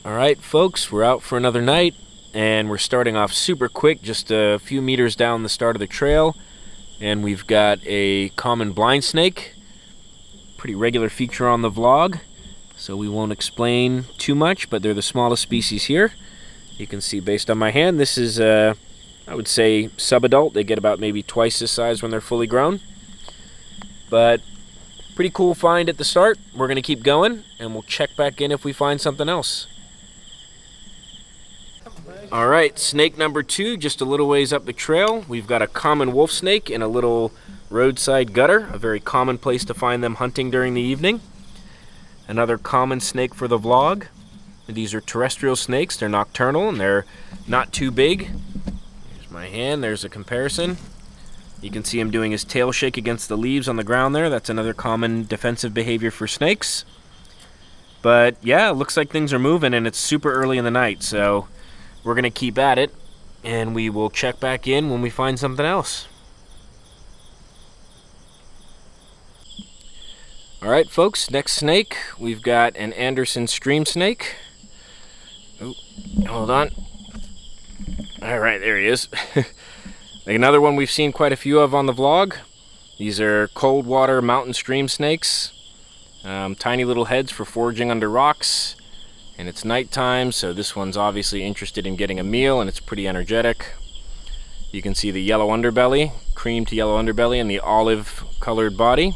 Alright folks, we're out for another night, and we're starting off super quick, just a few meters down the start of the trail, and we've got a common blind snake, pretty regular feature on the vlog, so we won't explain too much, but they're the smallest species here. You can see based on my hand, this is, I would say, subadult. They get about maybe twice this size when they're fully grown, but pretty cool find at the start. We're going to keep going, and we'll check back in if we find something else. Alright, snake number 2, just a little ways up the trail. We've got a common wolf snake in a little roadside gutter, a very common place to find them hunting during the evening. Another common snake for the vlog. These are terrestrial snakes. They're nocturnal and they're not too big. Here's my hand, there's a comparison. You can see him doing his tail shake against the leaves on the ground there. That's another common defensive behavior for snakes. But yeah, it looks like things are moving and it's super early in the night, so we're going to keep at it, and we will check back in when we find something else. Alright folks, next snake, we've got an Anderson stream snake. Oh, hold on. Alright, there he is. Another one we've seen quite a few of on the vlog. These are cold water mountain stream snakes. Tiny little heads for foraging under rocks. And it's nighttime, so this one's obviously interested in getting a meal, and it's pretty energetic. You can see the yellow underbelly, cream to yellow underbelly, and the olive colored body.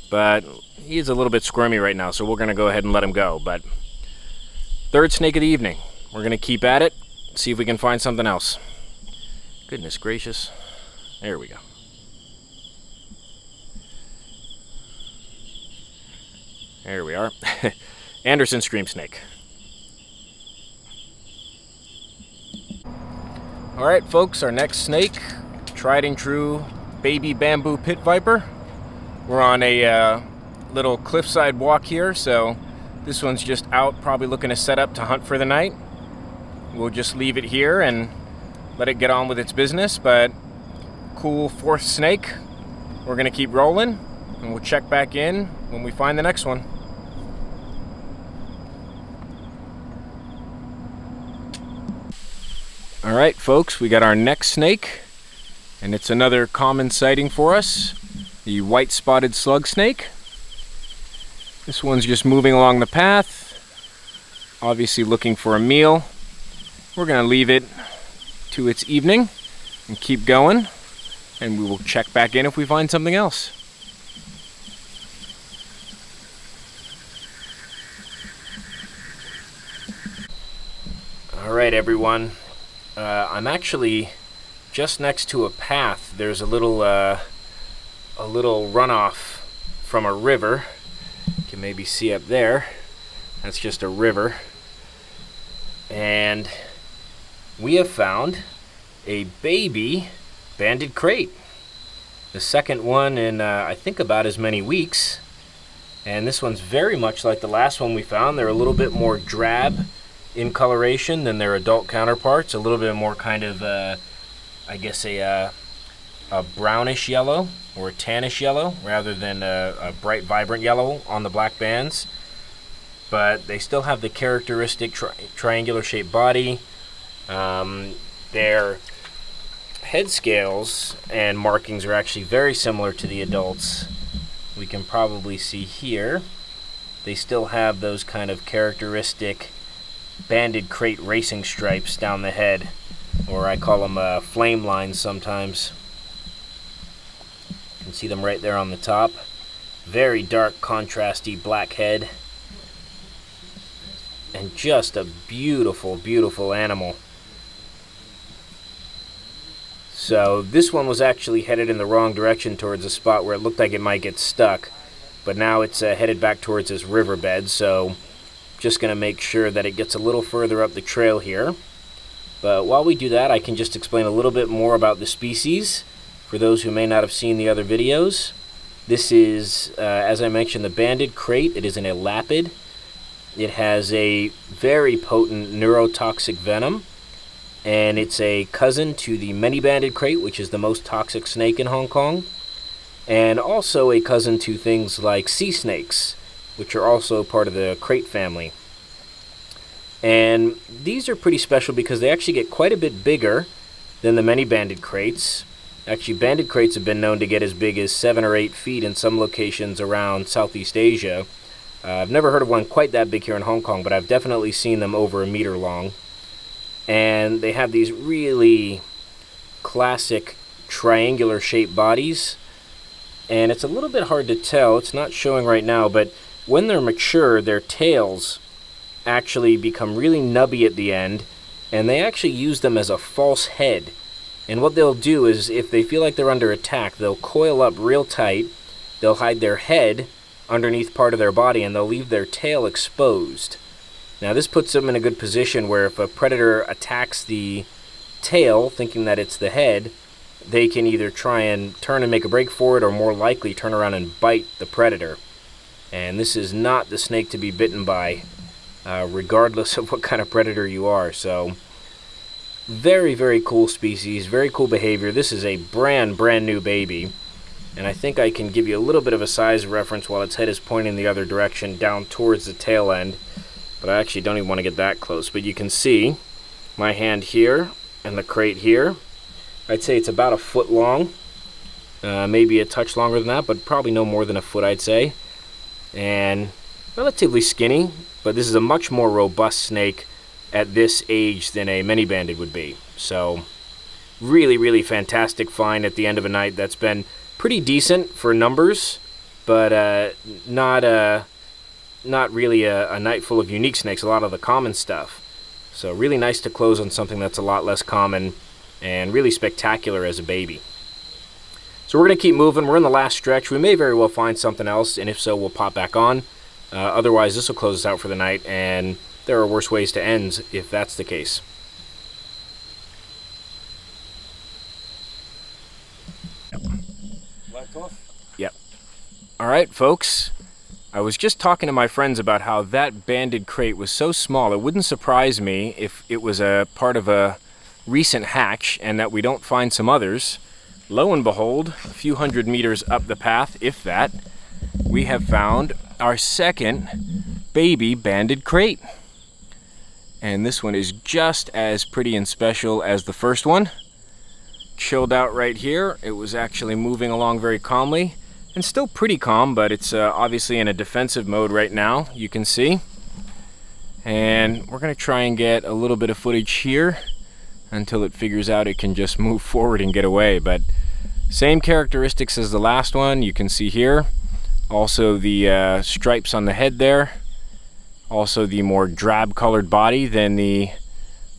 But he's a little bit squirmy right now, so we're going to go ahead and let him go. But third snake of the evening. We're going to keep at it, see if we can find something else. Goodness gracious. There we go. There we are. Anderson stream snake. Alright folks, our next snake, tried and true baby bamboo pit viper. We're on a little cliffside walk here, so this one's just out probably looking to set up to hunt for the night. We'll just leave it here and let it get on with its business, but cool fourth snake. We're gonna keep rolling and we'll check back in when we find the next one. Alright folks, we got our next snake, and it's another common sighting for us, the white spotted slug snake. This one's just moving along the path, obviously looking for a meal. We're going to leave it to its evening and keep going, and we will check back in if we find something else. Alright everyone. I'm actually just next to a path. There's a little runoff from a river. You can maybe see up there. That's just a river. And we have found a baby banded krait. The second one in I think about as many weeks. And this one's very much like the last one we found. They're a little bit more drab in coloration than their adult counterparts, a little bit more kind of, I guess a brownish yellow or a tannish yellow rather than a bright vibrant yellow on the black bands. But they still have the characteristic triangular shaped body. Their head scales and markings are actually very similar to the adults. We can probably see here they still have those kind of characteristic banded krait racing stripes down the head, or I call them flame lines sometimes. You can see them right there on the top. Very dark, contrasty black head, and just a beautiful, beautiful animal. So this one was actually headed in the wrong direction towards a spot where it looked like it might get stuck, but now it's headed back towards this riverbed, so just going to make sure that it gets a little further up the trail here. But while we do that, I can just explain a little bit more about the species for those who may not have seen the other videos. This is, as I mentioned, the banded krait. It is an elapid. It has a very potent neurotoxic venom, and it's a cousin to the many banded krait, which is the most toxic snake in Hong Kong, and also a cousin to things like sea snakes, which are also part of the krait family. And these are pretty special because they actually get quite a bit bigger than the many banded kraits. Actually, banded kraits have been known to get as big as 7 or 8 feet in some locations around Southeast Asia. I've never heard of one quite that big here in Hong Kong, but I've definitely seen them over a meter long. And they have these really classic triangular shaped bodies. And it's a little bit hard to tell, it's not showing right now, but when they're mature, their tails actually become really nubby at the end, and they actually use them as a false head. And what they'll do is, if they feel like they're under attack, they'll coil up real tight, they'll hide their head underneath part of their body, and they'll leave their tail exposed. Now this puts them in a good position where if a predator attacks the tail, thinking that it's the head, they can either try and turn and make a break for it, or more likely turn around and bite the predator. And this is not the snake to be bitten by, regardless of what kind of predator you are. So very, very cool species, very cool behavior. This is a brand new baby, and I think I can give you a little bit of a size reference while its head is pointing the other direction down towards the tail end, but I actually don't even want to get that close. But you can see my hand here and the krait here. I'd say it's about a foot long, maybe a touch longer than that, but probably no more than a foot, I'd say, and relatively skinny. But this is a much more robust snake at this age than a many banded would be. So really, really fantastic find at the end of a night that's been pretty decent for numbers, but not really a night full of unique snakes, a lot of the common stuff. So really nice to close on something that's a lot less common and really spectacular as a baby. So we're going to keep moving. We're in the last stretch. We may very well find something else, and if so, we'll pop back on. Otherwise, this will close us out for the night, and there are worse ways to end if that's the case. Left off? Yep. Alright, folks. I was just talking to my friends about how that banded krait was so small, it wouldn't surprise me if it was a part of a recent hatch and that we don't find some others. Lo and behold, a few hundred meters up the path, if that, we have found our second baby banded krait. And this one is just as pretty and special as the first one. Chilled out right here. It was actually moving along very calmly and still pretty calm, but it's obviously in a defensive mode right now, you can see. And we're going to try and get a little bit of footage here until it figures out it can just move forward and get away. But same characteristics as the last one, you can see here. Also the stripes on the head there. Also the more drab colored body than the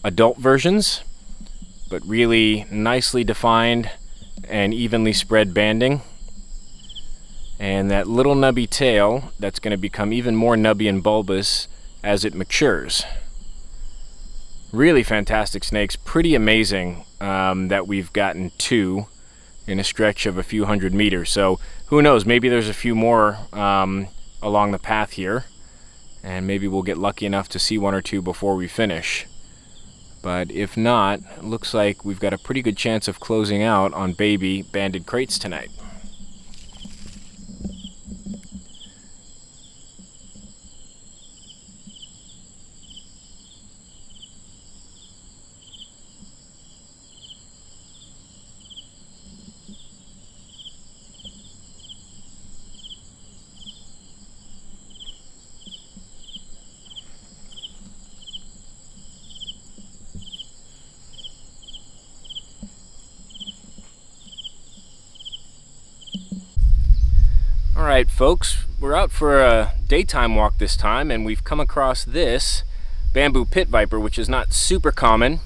adult versions, but really nicely defined and evenly spread banding. And that little nubby tail that's going to become even more nubby and bulbous as it matures. Really fantastic snakes. Pretty amazing that we've gotten 2 in a stretch of a few hundred meters. So who knows, maybe there's a few more along the path here, and maybe we'll get lucky enough to see 1 or 2 before we finish. But if not, it looks like we've got a pretty good chance of closing out on baby banded kraits tonight. Alright folks, we're out for a daytime walk this time, and we've come across this bamboo pit viper, which is not super common,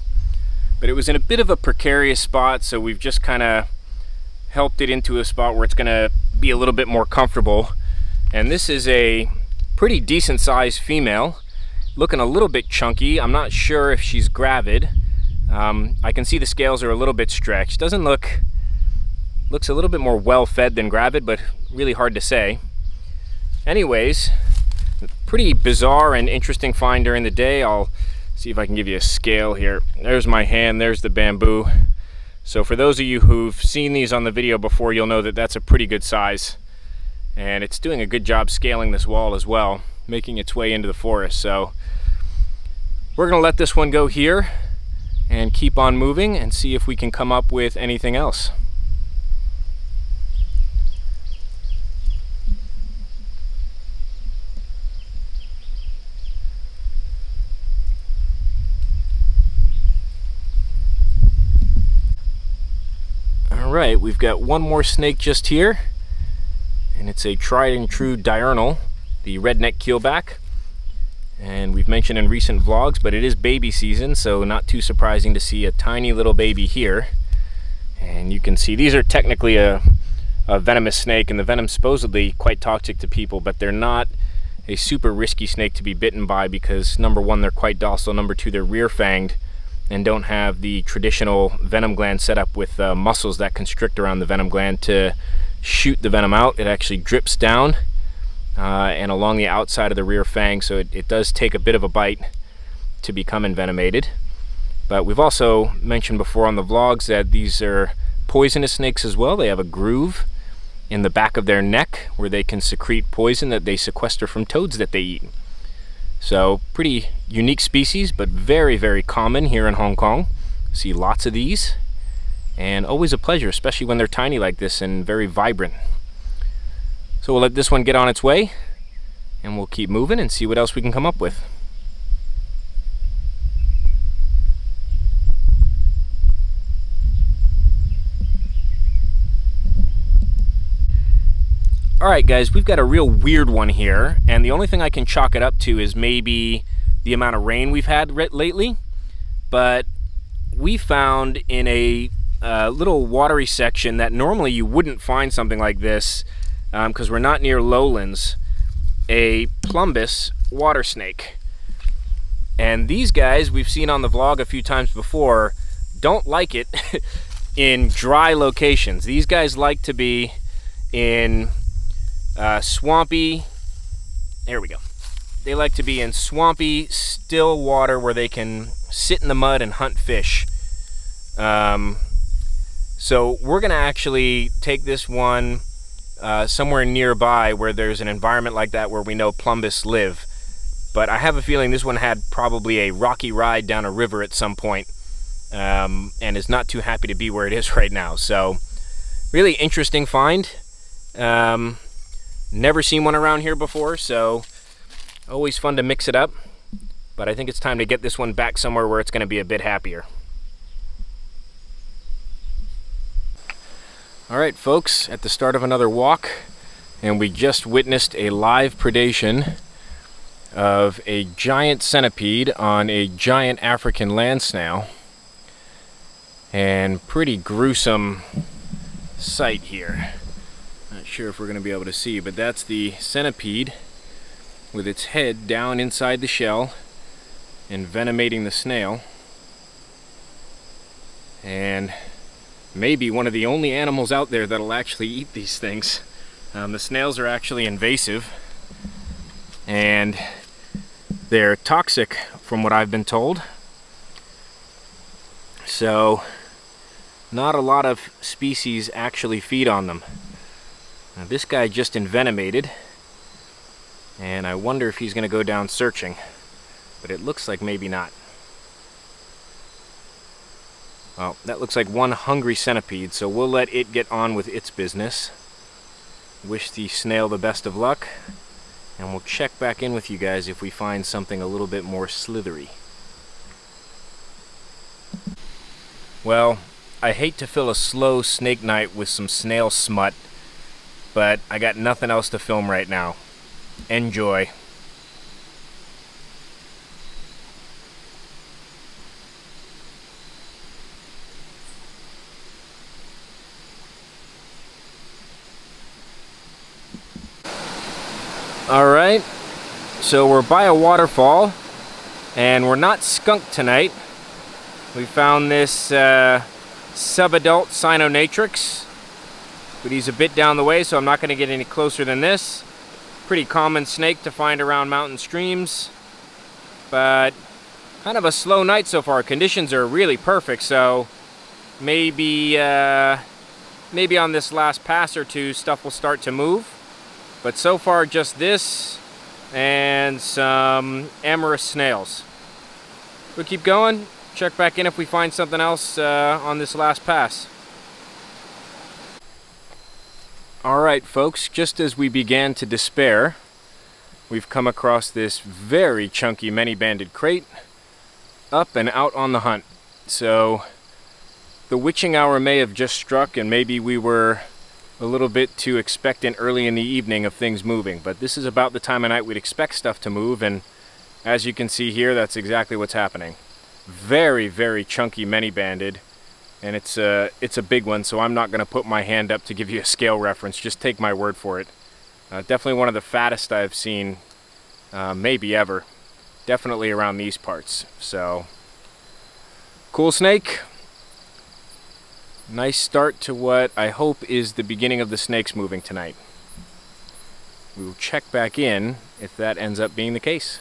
but it was in a bit of a precarious spot, so we've just kind of helped it into a spot where it's going to be a little bit more comfortable. And this is a pretty decent sized female, looking a little bit chunky. I'm not sure if she's gravid. I can see the scales are a little bit stretched. Looks a little bit more well-fed than gravid, but really hard to say. Anyways, pretty bizarre and interesting find during the day. I'll see if I can give you a scale here. There's my hand, there's the bamboo. So for those of you who've seen these on the video before, you'll know that that's a pretty good size. And it's doing a good job scaling this wall as well, making its way into the forest. So We're gonna let this one go here and keep on moving and see if we can come up with anything else. Alright, we've got one more snake just here, and it's a tried and true diurnal, the Redneck Keelback. And we've mentioned in recent vlogs, but it is baby season, so not too surprising to see a tiny little baby here. And you can see these are technically a venomous snake, and the venom's supposedly quite toxic to people, but they're not a super risky snake to be bitten by because number one, they're quite docile, number two, they're rear-fanged and don't have the traditional venom gland set up with muscles that constrict around the venom gland to shoot the venom out. It actually drips down and along the outside of the rear fang, so it does take a bit of a bite to become envenomated. But we've also mentioned before on the vlogs that these are poisonous snakes as well. They have a groove in the back of their neck where they can secrete poison that they sequester from toads that they eat. So pretty unique species, but very, very common here in Hong Kong. See lots of these, and always a pleasure, especially when they're tiny like this and very vibrant. So we'll let this one get on its way, and we'll keep moving and see what else we can come up with. Alright guys, we've got a real weird one here, and the only thing I can chalk it up to is maybe the amount of rain we've had lately. But we found in a little watery section that normally you wouldn't find something like this because we're not near lowlands, a Plumbeous water snake. And these guys, we've seen on the vlog a few times before, don't like it in dry locations. These guys like to be in swampy, there we go. They like to be in swampy, still water where they can sit in the mud and hunt fish. So we're gonna actually take this one somewhere nearby where there's an environment like that where we know Plumbeous live. But I have a feeling this one had probably a rocky ride down a river at some point, and is not too happy to be where it is right now. So really interesting find. Never seen one around here before, so always fun to mix it up. But I think it's time to get this one back somewhere where it's going to be a bit happier. Alright folks, at the start of another walk, and we just witnessed a live predation of a giant centipede on a giant African land snail. And pretty gruesome sight here. Not sure if we're going to be able to see, but that's the centipede with its head down inside the shell, envenomating the snail. And maybe one of the only animals out there that'll actually eat these things. The snails are actually invasive, and they're toxic from what I've been told. So not a lot of species actually feed on them. Now this guy just envenomated, and I wonder if he's going to go down searching, but it looks like maybe not. Well, that looks like one hungry centipede, so we'll let it get on with its business. Wish the snail the best of luck, and we'll check back in with you guys if we find something a little bit more slithery. Well, I hate to fill a slow snake night with some snail smut, but I got nothing else to film right now. Enjoy. Alright, so we're by a waterfall, and we're not skunked tonight. We found this subadult Cyanonatrix, but he's a bit down the way, so I'm not going to get any closer than this. Pretty common snake to find around mountain streams, but kind of a slow night so far. Conditions are really perfect, so maybe maybe on this last pass or two stuff will start to move. But so far just this and some amorous snails. We'll keep going, check back in if we find something else on this last pass. Alright folks, just as we began to despair, we've come across this very chunky many-banded krait, up and out on the hunt. So the witching hour may have just struck, and maybe we were a little bit too expectant early in the evening of things moving, but this is about the time of night we'd expect stuff to move, and as you can see here, that's exactly what's happening. Very, very chunky many-banded. And it's a big one, so I'm not going to put my hand up to give you a scale reference. Just take my word for it. Definitely one of the fattest I've seen, maybe ever. Definitely around these parts. So, cool snake. Nice start to what I hope is the beginning of the snakes moving tonight. We will check back in if that ends up being the case.